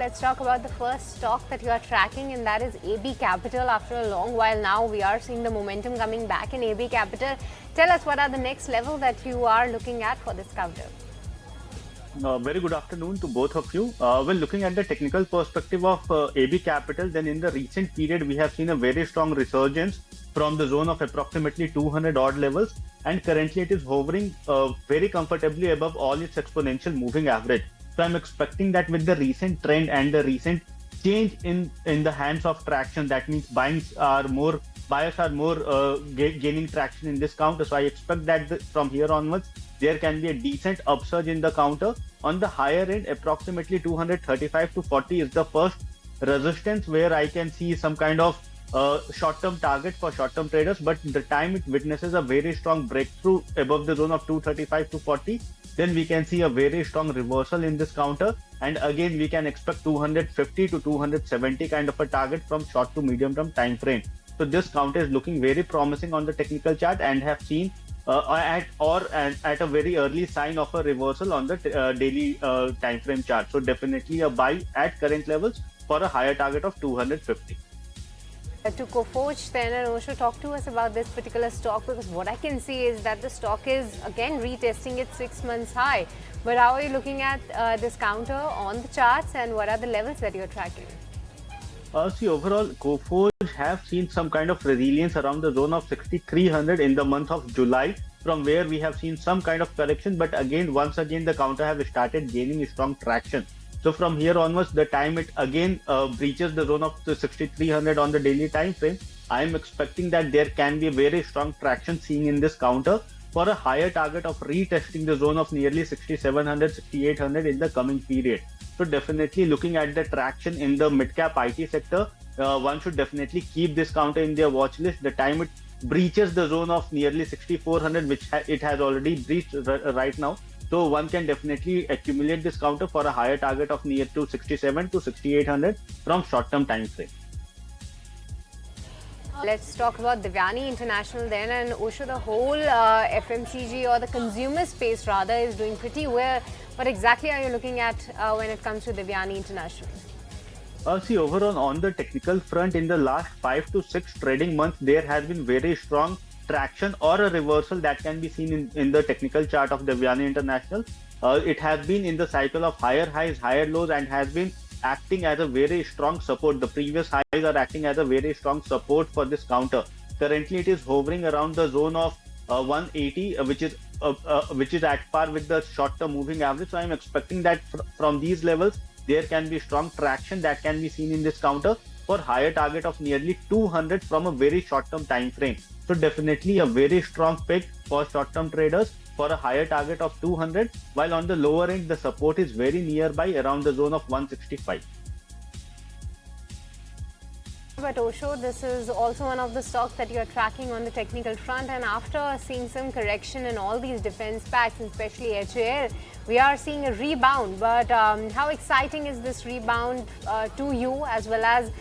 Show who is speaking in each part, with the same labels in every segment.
Speaker 1: let's talk about the first stock that you are tracking, and that is AB Capital. After a long while now, we are seeing the momentum coming back in AB Capital. Tell us, what are the next level that you are looking at for this counter?
Speaker 2: Very good afternoon to both of you. Well, looking at the technical perspective of AB Capital, then in the recent period, we have seen a very strong resurgence from the zone of approximately 200 odd levels, and currently it is hovering very comfortably above all its exponential moving average. So I'm expecting that with the recent trend and the recent change in the hands of traction, that means buyers are more gaining traction in this counter. So I expect that from here onwards, there can be a decent upsurge in the counter. On the higher end, approximately 235 to 40 is the first resistance where I can see some kind of short-term target for short-term traders. But the time it witnesses a very strong breakthrough above the zone of 235 to 40, then we can see a very strong reversal in this counter, and again we can expect 250 to 270 kind of a target from short to medium term time frame. So this counter is looking very promising on the technical chart, and have seen at a very early sign of a reversal on the daily time frame chart. So definitely a buy at current levels for a higher target of 250.
Speaker 1: To Coforge then, and Osho, talk to us about this particular stock, because what I can see is that the stock is again retesting its 6 months high. But how are you looking at this counter on the charts, and what are the levels that you're tracking?
Speaker 2: See, overall, Coforge have seen some kind of resilience around the zone of 6,300 in the month of July, from where we have seen some kind of correction. But again, once again, the counter have started gaining strong traction. So from here onwards, the time it again breaches the zone of the 6,300 on the daily time frame, I am expecting that there can be a very strong traction seen in this counter for a higher target of retesting the zone of nearly 6,700, 6,800 in the coming period. So definitely looking at the traction in the mid-cap IT sector, one should definitely keep this counter in their watch list. The time it breaches the zone of nearly 6,400, which it has already breached right now. So one can definitely accumulate this counter for a higher target of near to 67 to 6,800 from short-term time frame.
Speaker 1: Let's talk about Devyani International then, and Osho, the whole FMCG or the consumer space rather is doing pretty well. What exactly are you looking at when it comes to Devyani International?
Speaker 2: See, overall on the technical front, in the last 5 to 6 trading months, there has been very strong traction or a reversal that can be seen in the technical chart of Devyani International. It has been in the cycle of higher highs, higher lows, and has been acting as a very strong support. The previous highs are acting as a very strong support for this counter. Currently, it is hovering around the zone of 180, which is at par with the short-term moving average. So I am expecting that from these levels, there can be strong traction that can be seen in this counter for higher target of nearly 200 from a very short-term time frame. So definitely a very strong pick for short-term traders for a higher target of 200, while on the lower end, the support is very nearby around the zone of 165.
Speaker 1: But Osho, this is also one of the stocks that you're tracking on the technical front, and after seeing some correction in all these defense packs, especially HAL, we are seeing a rebound. But how exciting is this rebound to you, as well as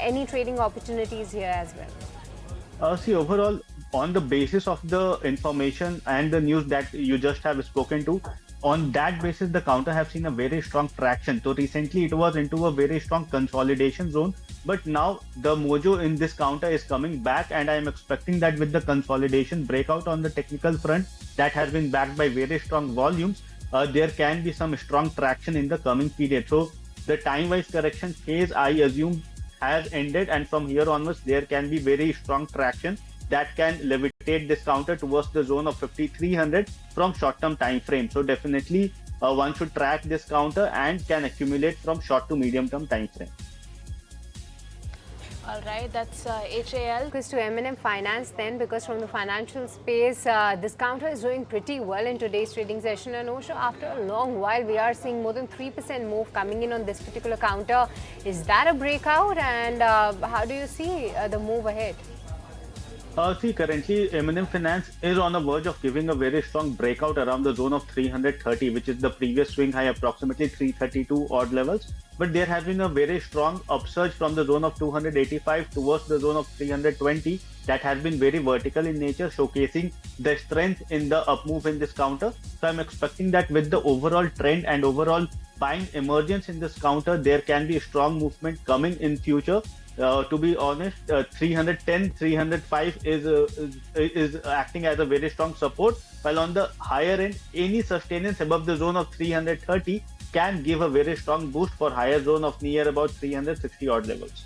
Speaker 1: any trading opportunities here as well?
Speaker 2: See, overall, on the basis of the information and the news that you just have spoken to, on that basis, the counter have seen a very strong traction. So recently, it was into a very strong consolidation zone. But now the mojo in this counter is coming back, and I am expecting that with the consolidation breakout on the technical front that has been backed by very strong volumes, there can be some strong traction in the coming period. So the time-wise correction phase, I assume, has ended, and from here onwards, there can be very strong traction that can levitate this counter towards the zone of 5,300 from short-term time frame. So definitely one should track this counter and can accumulate from short to medium-term time frame.
Speaker 1: All right, that's HAL. Focus to M&M Finance then, because from the financial space, this counter is doing pretty well in today's trading session. And also, after a long while, we are seeing more than 3% move coming in on this particular counter. Is that a breakout, and how do you see the move ahead?
Speaker 2: See, currently M&M Finance is on the verge of giving a very strong breakout around the zone of 330, which is the previous swing high, approximately 332 odd levels. But there has been a very strong upsurge from the zone of 285 towards the zone of 320 that has been very vertical in nature, showcasing the strength in the up move in this counter. So I'm expecting that with the overall trend and overall buying emergence in this counter. There can be a strong movement coming in future. To be honest, 310, 305 is acting as a very strong support, while on the higher end, any sustenance above the zone of 330 can give a very strong boost for higher zone of near about 360 odd levels.